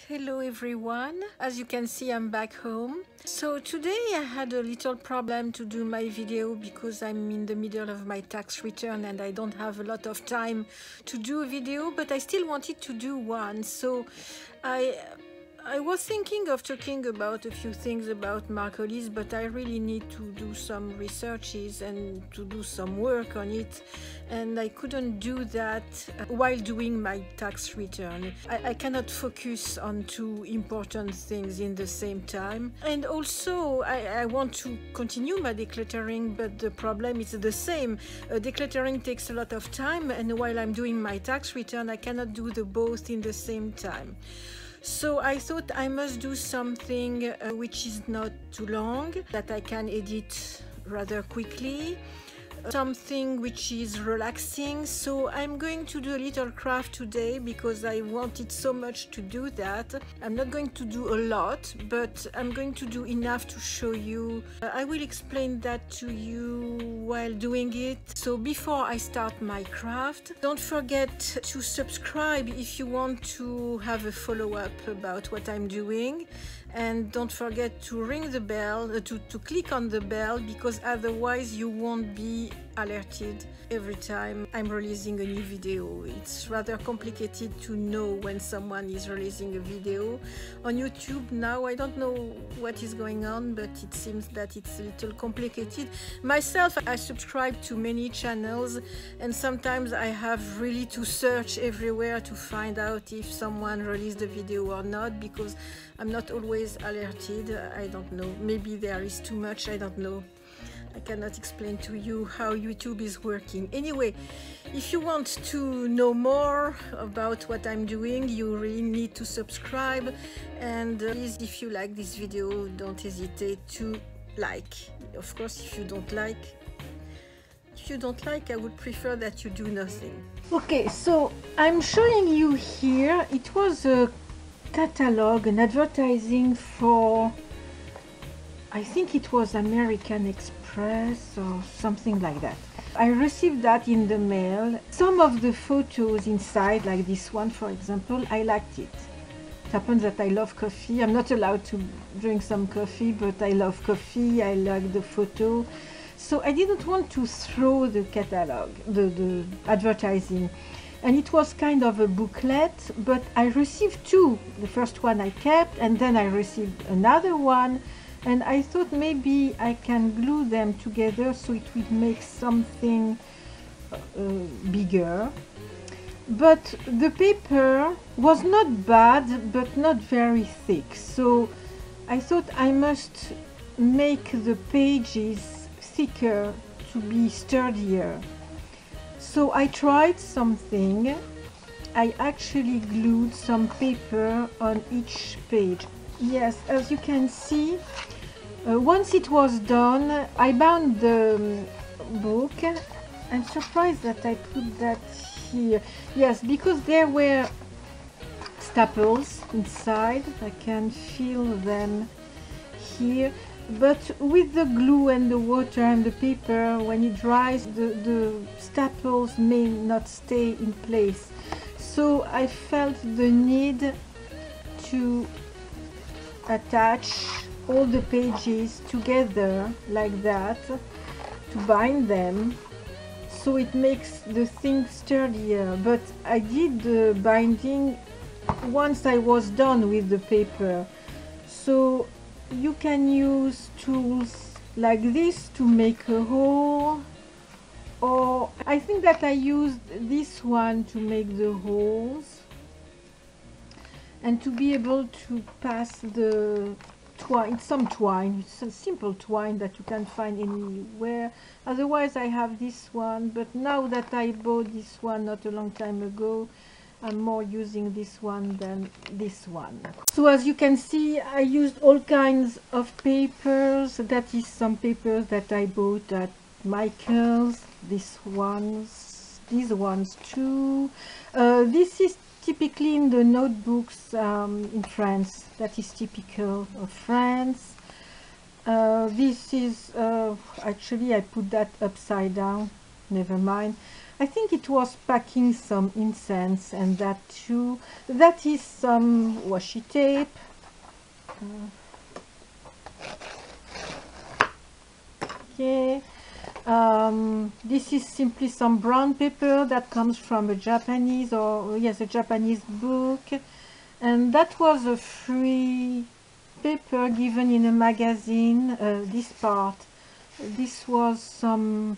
Hello everyone, as you can see I'm back home. So today I had a little problem to do my video because I'm in the middle of my tax return and I don't have a lot of time to do a video, but I still wanted to do one. So I was thinking of talking about a few things about Marcolis, but I really need to do some researches and to do some work on it, and I couldn't do that while doing my tax return. I cannot focus on two important things in the same time. And also I want to continue my decluttering, but the problem is the same. Decluttering takes a lot of time, and while I'm doing my tax return I cannot do the both in the same time. So I thought I must do something which is not too long, that I can edit rather quickly, something which is relaxing. So I'm going to do a little craft today because I wanted so much to do that. I'm not going to do a lot, but I'm going to do enough to show you. I will explain that to you while doing it. So before I start my craft, don't forget to subscribe if you want to have a follow-up about what I'm doing, and don't forget to ring the bell, to click on the bell, because otherwise you won't be alerted every time I'm releasing a new video. It's rather complicated to know when someone is releasing a video on YouTube now. I don't know what is going on, but it seems that it's a little complicated. Myself, I subscribe to many channels, and sometimes I have really to search everywhere to find out if someone released a video or not, because I'm not always alerted. I don't know, maybe there is too much, I don't know. I cannot explain to you how YouTube is working. Anyway, if you want to know more about what I'm doing, you really need to subscribe. And please, if you like this video, don't hesitate to like. Of course, if you don't like, I would prefer that you do nothing. Okay, so I'm showing you here, it was a catalog, an advertising for, I think it was American Express or something like that. I received that in the mail. Some of the photos inside, like this one for example, I liked it. It happens that I love coffee. I'm not allowed to drink some coffee, but I love coffee. I like the photo. So I didn't want to throw the catalog, the advertising. And it was kind of a booklet, but I received two. The first one I kept, and then I received another one. And I thought maybe I can glue them together so it would make something bigger. But the paper was not bad, but not very thick. So I thought I must make the pages thicker to be sturdier. So I tried something. I actually glued some paper on each page. Yes, as you can see, once it was done, I bound the book. I'm surprised that I put that here. Yes, because there were staples inside. I can feel them here. But with the glue and the water and the paper, when it dries, the staples may not stay in place. So I felt the need to attach all the pages together like that, to bind them, so it makes the thing sturdier. But I did the binding once I was done with the paper. So you can use tools like this to make a hole, or I think that I used this one to make the holes, and to be able to pass the twine. It's some twine, it's a simple twine that you can find anywhere. Otherwise I have this one, but now that I bought this one not a long time ago, I'm more using this one than this one. So as you can see, I used all kinds of papers. That is some papers that I bought at Michael's. These ones too. This is typically in the notebooks in France. That is typical of France. This is actually I put that upside down. Never mind. I think it was packing some incense, and that too. That is some washi tape. Okay. This is simply some brown paper that comes from a Japanese, or yes, a Japanese book, and that was a free paper given in a magazine. This part, this was some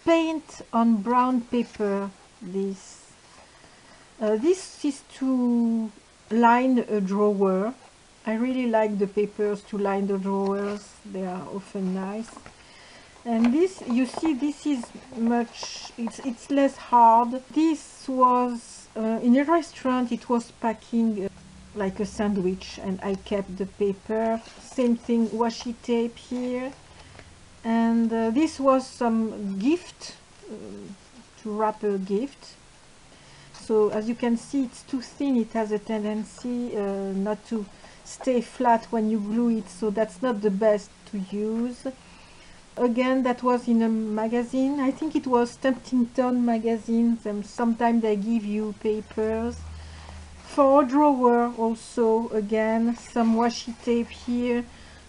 paint on brown paper. This is to line a drawer. I really like the papers to line the drawers. They are often nice. And this, you see, this is much, it's less hard. This was in a restaurant. It was packing like a sandwich, and I kept the paper. Same thing, washi tape here. And this was some gift, to wrap a gift. So as you can see, it's too thin. It has a tendency not to stay flat when you glue it, so that's not the best to use. Again, that was in a magazine. I think it was Temptington magazines, and sometimes they give you papers. For a drawer also, again, some washi tape here.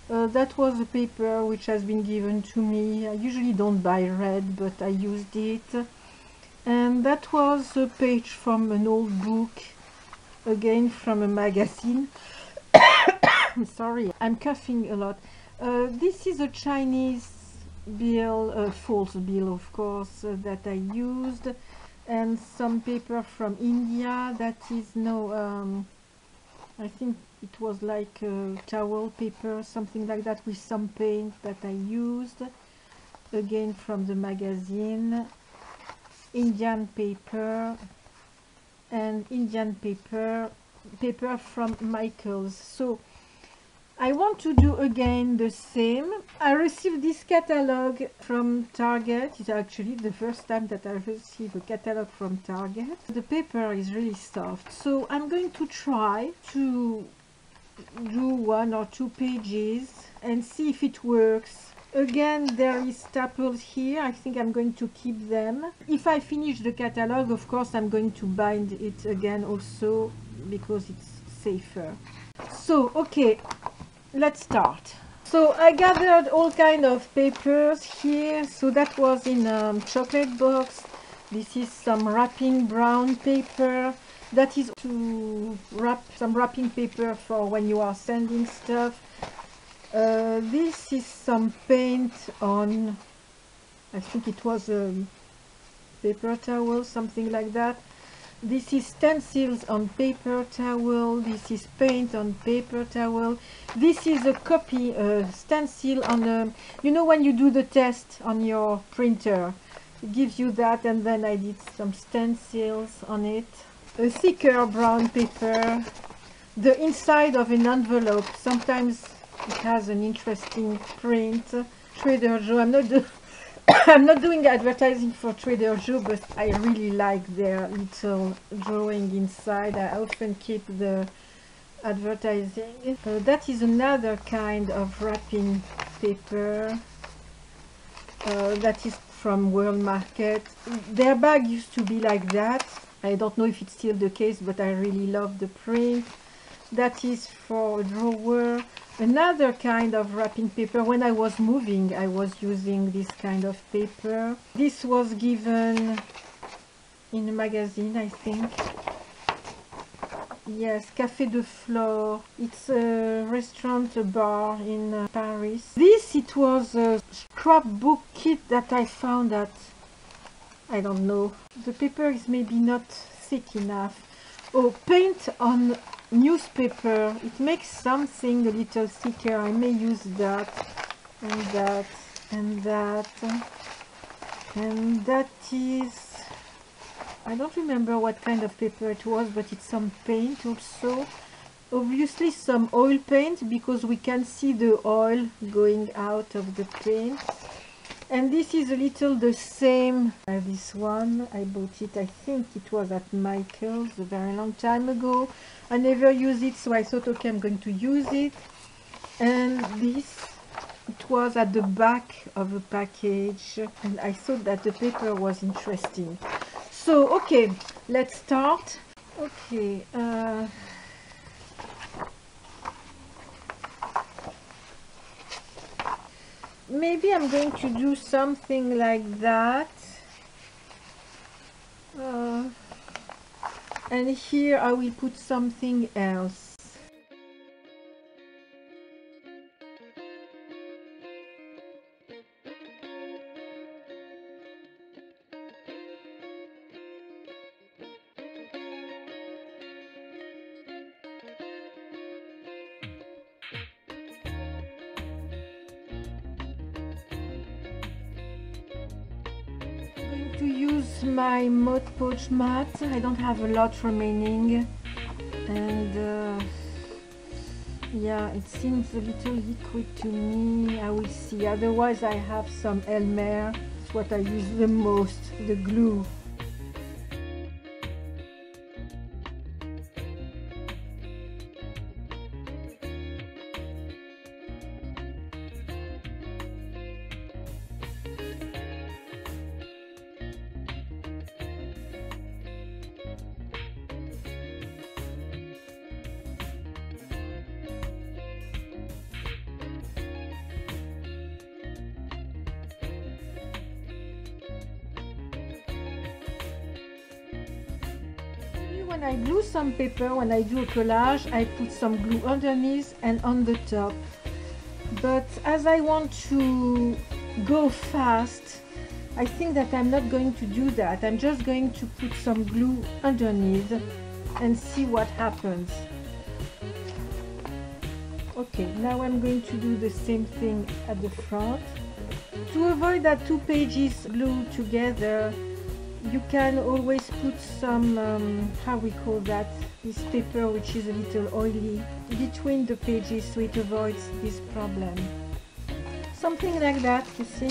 That was a paper which has been given to me. I usually don't buy red, but I used it. And that was a page from an old book, again from a magazine. I'm sorry, I'm coughing a lot. This is a Chinese bill, false bill of course, that I used, and some paper from India. That is no, I think it was like towel paper, something like that, with some paint that I used, again from the magazine. Indian paper and Indian paper from Michaels. So I want to do again the same. I received this catalog from Target. It's actually the first time that I received a catalog from Target. The paper is really soft, so I'm going to try to do 1 or 2 pages and see if it works. Again, there is staples here. I think I'm going to keep them. If I finish the catalog, of course, I'm going to bind it again also, because it's safer. So, okay, let's start. So I gathered all kind of papers here. So that was in a chocolate box. This is some wrapping brown paper. That is to wrap, some wrapping paper for when you are sending stuff. This is some paint on, I think it was a paper towel, something like that. This is stencils on paper towel. This is paint on paper towel. This is a copy, stencil on a, you know, when you do the test on your printer, it gives you that, and then I did some stencils on it. A thicker brown paper. The inside of an envelope. Sometimes it has an interesting print. Trader Joe. I'm not doing advertising for Trader Joe, but I really like their little drawing inside. I often keep the advertising. That is another kind of wrapping paper. That is from World Market. Their bag used to be like that. I don't know if it's still the case, but I really love the print. That is for a drawer. Another kind of wrapping paper. When I was moving, I was using this kind of paper. This was given in a magazine, I think. Yes, Café de Flore. It's a restaurant, a bar in Paris. This, it was a scrapbook kit that I found at, I don't know. The paper is maybe not thick enough. Oh, paint on newspaper. It makes something a little thicker. I may use that, and that, and that. And that is, I don't remember what kind of paper it was, but it's some paint also. Obviously some oil paint, because we can see the oil going out of the paint. And this is a little the same as this one. I bought it, I think it was at Michael's a very long time ago. I never use it, so I thought, okay, I'm going to use it. And this, it was at the back of a package, and I thought that the paper was interesting. So, okay, let's start. Okay, maybe I'm going to do something like that. And here I will put something else. To use my Mod Podge mat. I don't have a lot remaining, and yeah, it seems a little liquid to me. I will see. Otherwise I have some Elmer. It's what I use the most, the glue. When I glue some paper, when I do a collage, I put some glue underneath and on the top. But as I want to go fast, I think that I'm not going to do that. I'm just going to put some glue underneath and see what happens. Okay, now I'm going to do the same thing at the front. To avoid that two pages glue together, you can always put some, how we call that, this paper which is a little oily between the pages so it avoids this problem. Something like that, you see?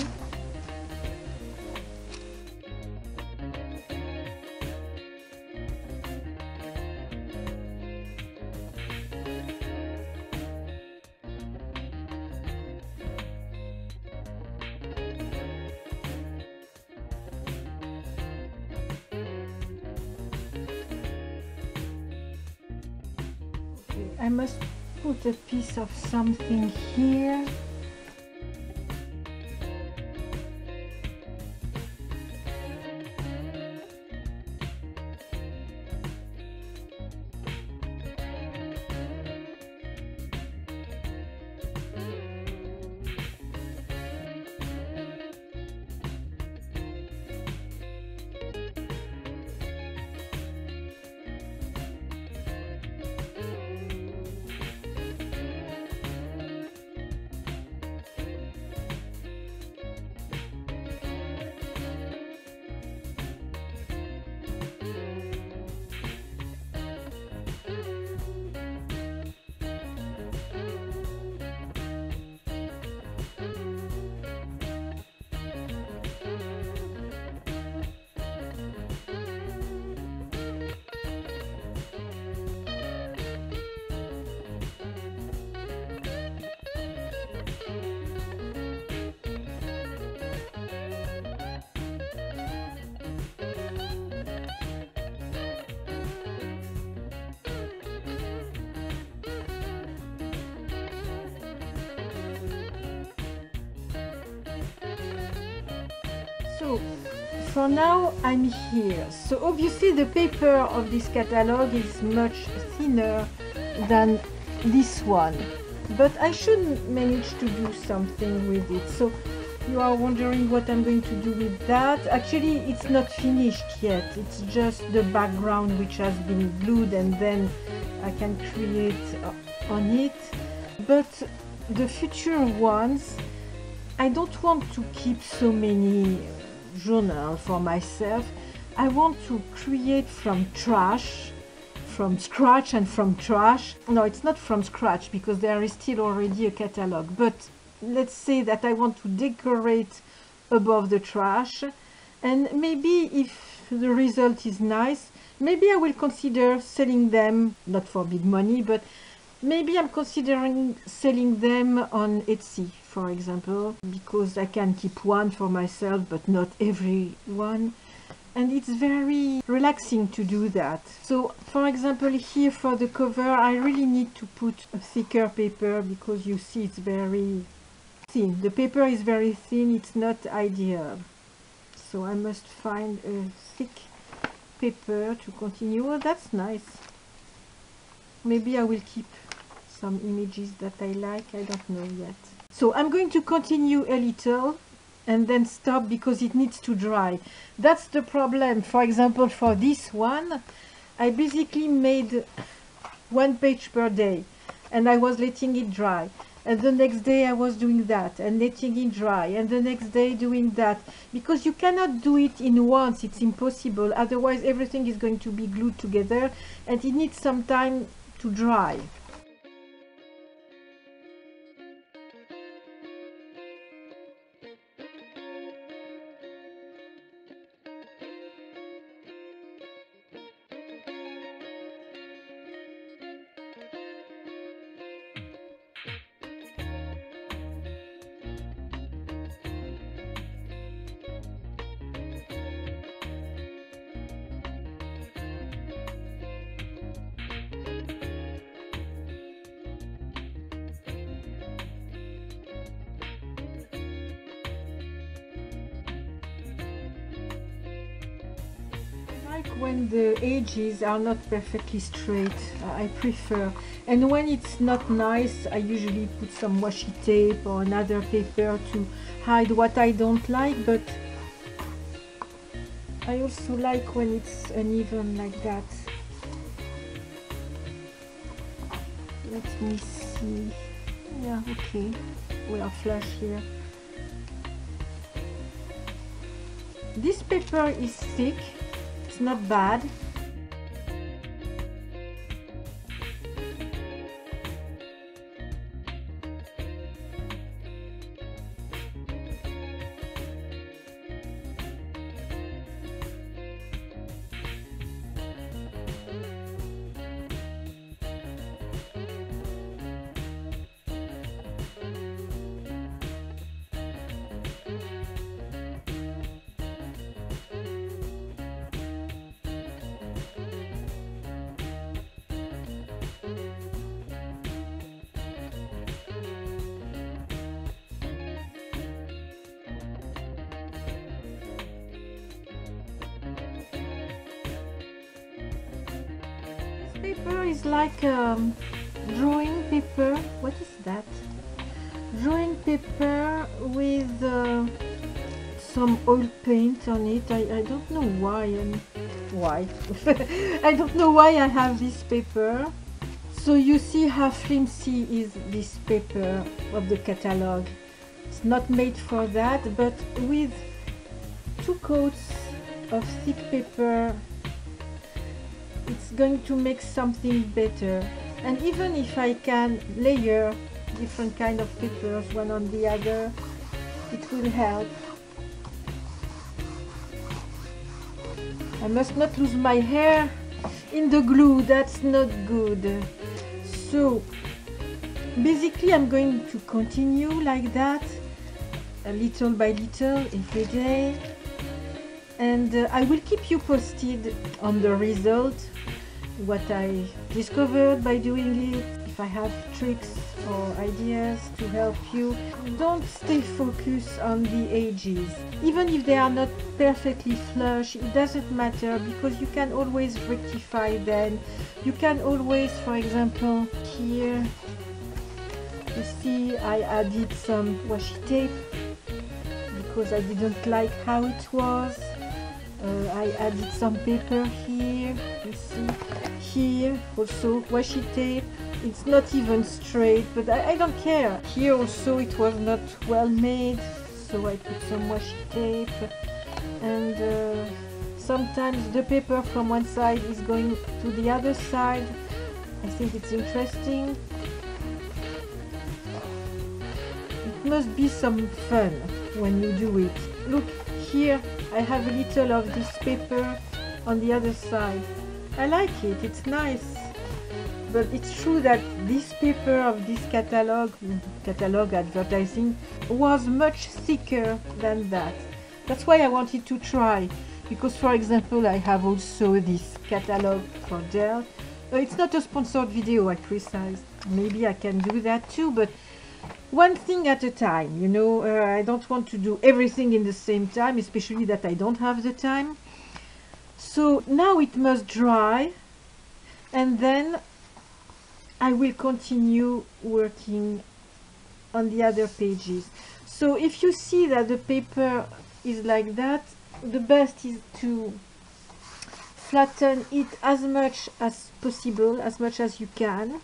I must put a piece of something here. So for now I'm here. So obviously the paper of this catalog is much thinner than this one, but I should manage to do something with it. So you are wondering what I'm going to do with that. Actually it's not finished yet, it's just the background which has been glued and then I can create on it. But the future ones, I don't want to keep so many journals for myself. I want to create from trash, from scratch and from trash. No, it's not from scratch because there is still already a catalog, but let's say that I want to decorate above the trash, and maybe if the result is nice, maybe I will consider selling them, not for big money, but maybe I'm considering selling them on Etsy, for example, because I can keep one for myself, but not every one. and it's very relaxing to do that. So for example, here for the cover I really need to put a thicker paper because you see it's very thin. The paper is very thin, it's not ideal. So I must find a thick paper to continue. Oh, that's nice. Maybe I will keep some images that I like, I don't know yet. So I'm going to continue a little and then stop because it needs to dry. That's the problem. For example, for this one, I basically made 1 page per day and I was letting it dry. And the next day I was doing that and letting it dry, and the next day doing that, because you cannot do it in once, it's impossible, otherwise everything is going to be glued together and it needs some time to dry. Like when the edges are not perfectly straight, I prefer. And when it's not nice, I usually put some washi tape or another paper to hide what I don't like, but I also like when it's uneven like that. Let me see. Yeah, okay. We are flush here. This paper is thick. It's not bad. Paper is like drawing paper. What is that? Drawing paper with some oil paint on it. I don't know why. I don't know why I have this paper. So you see how flimsy is this paper of the catalog. It's not made for that, but with 2 coats of thick paper it's going to make something better. And even if I can layer different kind of papers one on the other, it will help. I must not lose my hair in the glue, that's not good. So basically I'm going to continue like that, little by little, every day. And I will keep you posted on the result, what I discovered by doing it, if I have tricks or ideas to help you. Don't stay focused on the edges. Even if they are not perfectly flush, it doesn't matter because you can always rectify them. You can always, for example, here, you see I added some washi tape because I didn't like how it was. I added some paper here, you see, here also washi tape. It's not even straight, but I don't care. Here also it was not well made, so I put some washi tape. And sometimes the paper from one side is going to the other side. I think it's interesting. It must be some fun when you do it. Look, here I have a little of this paper on the other side. I like it, it's nice. But it's true that this paper of this catalog advertising was much thicker than that. That's why I wanted to try. because, for example, I have also this catalog for Dell. It's not a sponsored video, I precise. Maybe I can do that too, but one thing at a time, you know. I don't want to do everything in the same time, especially that I don't have the time. So now it must dry, and then I will continue working on the other pages. So if you see that the paper is like that, the best is to flatten it as much as possible, as much as you can.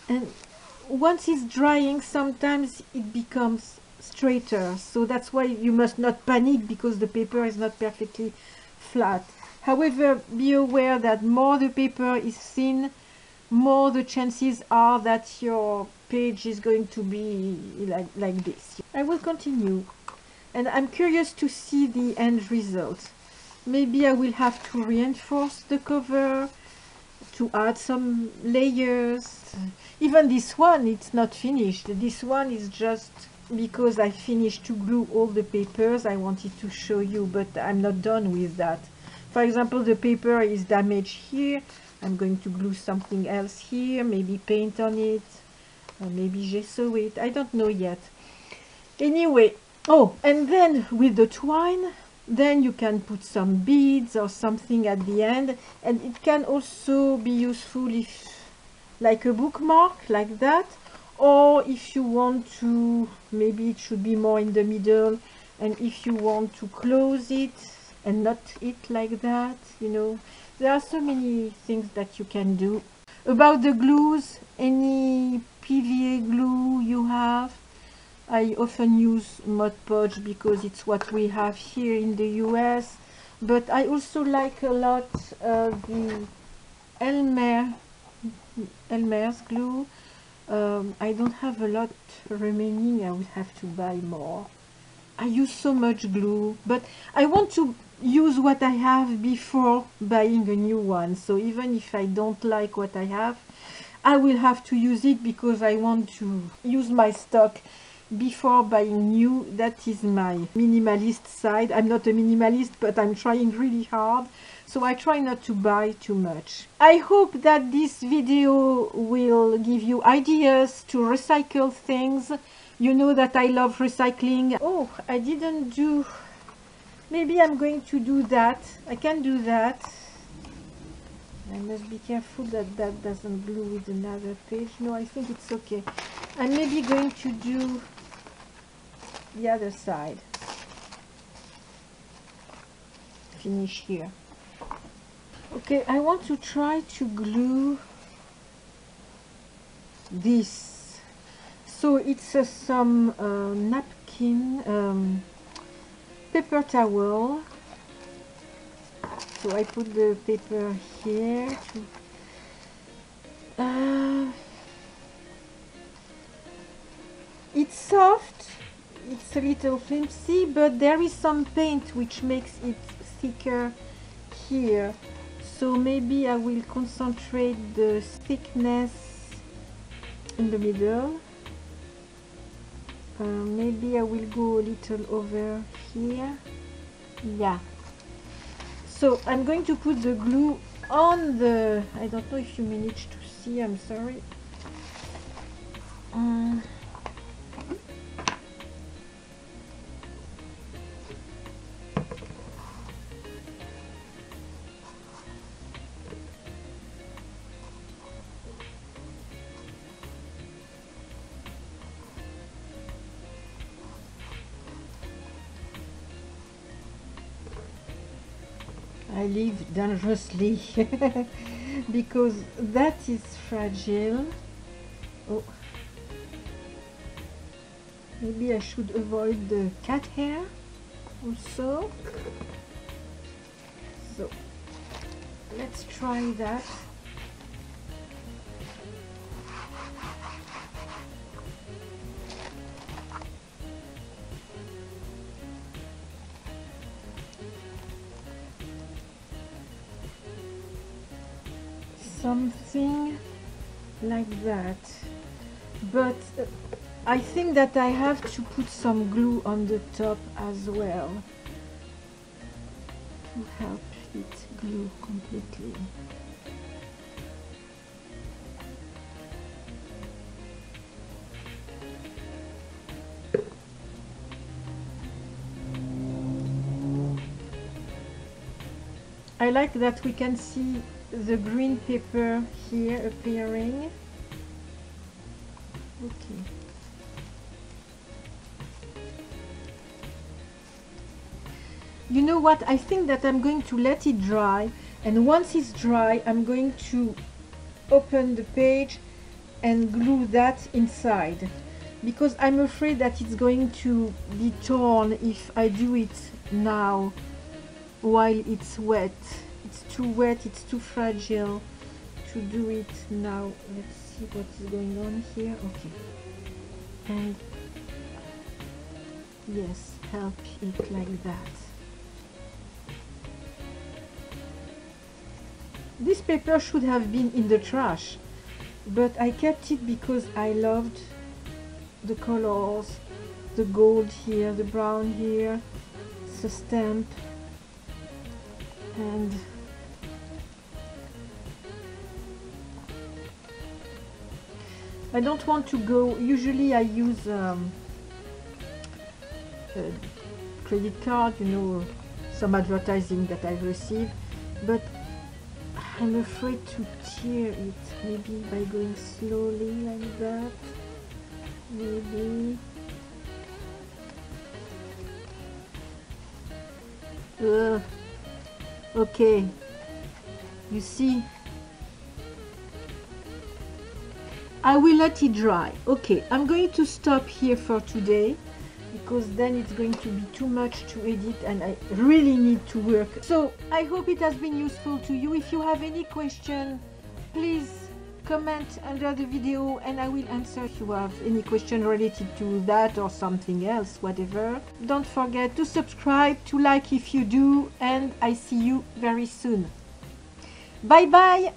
And once it's drying, sometimes it becomes straighter. So that's why you must not panic, because the paper is not perfectly flat. However, be aware that more the paper is thin, more the chances are that your page is going to be like this. I will continue, and I'm curious to see the end result. Maybe I will have to reinforce the cover, to add some layers. Even this one, it's not finished. This one is just because I finished to glue all the papers. I wanted to show you, but I'm not done with that. For example, the paper is damaged here. I'm going to glue something else here, maybe paint on it, or maybe gesso it. I don't know yet. Anyway, oh, and then with the twine, then you can put some beads or something at the end, and it can also be useful if, like a bookmark, like that, or if you want to, maybe it should be more in the middle, and if you want to close it and not it like that, you know. There are so many things that you can do. About the glues, any PVA glue you have, I often use Mod Podge because it's what we have here in the US, but I also like a lot the Elmer's glue. I don't have a lot remaining. I will have to buy more. I use so much glue, but I want to use what I have before buying a new one. So even if I don't like what I have, I will have to use it because I want to use my stock before buying new. That is my minimalist side. I'm not a minimalist, but I'm trying really hard, so I try not to buy too much. I hope that this video will give you ideas to recycle things. You know that I love recycling. Oh, I didn't do... Maybe I'm going to do that. I can do that. I must be careful that that doesn't glue with another page. No, I think it's okay. I'm maybe going to do the other side. Finish here. Okay, I want to try to glue this. So it's some napkin, paper towel. So I put the paper here. It's soft, it's a little flimsy, but there is some paint which makes it thicker here. So maybe I will concentrate the thickness in the middle. Maybe I will go a little over here. Yeah. So I'm going to put the glue on the... I don't know if you managed to see, I'm sorry. I live dangerously because that is fragile. Oh, maybe I should avoid the cat hair also. So let's try that. Something like that, but I think that I have to put some glue on the top as well. to help it glue completely. I like that we can see the green paper here appearing. Okay. You know what? I think that I'm going to let it dry, and once it's dry, I'm going to open the page and glue that inside, because I'm afraid that it's going to be torn if I do it now while it's wet. It's too wet, it's too fragile to do it now. Let's see what is going on here. Okay. And yes, help it like that. This paper should have been in the trash, but I kept it because I loved the colors, the gold here, the brown here, the stamp, and I don't want to go. Usually I use a credit card, you know, some advertising that I've received, but I'm afraid to tear it. Maybe by going slowly like that. Maybe. Okay. You see? I will let it dry. Okay, I'm going to stop here for today, because then it's going to be too much to edit and I really need to work. So I hope it has been useful to you. If you have any question, please comment under the video and I will answer if you have any question related to that or something else, whatever. Don't forget to subscribe, to like if you do, and I see you very soon. Bye bye.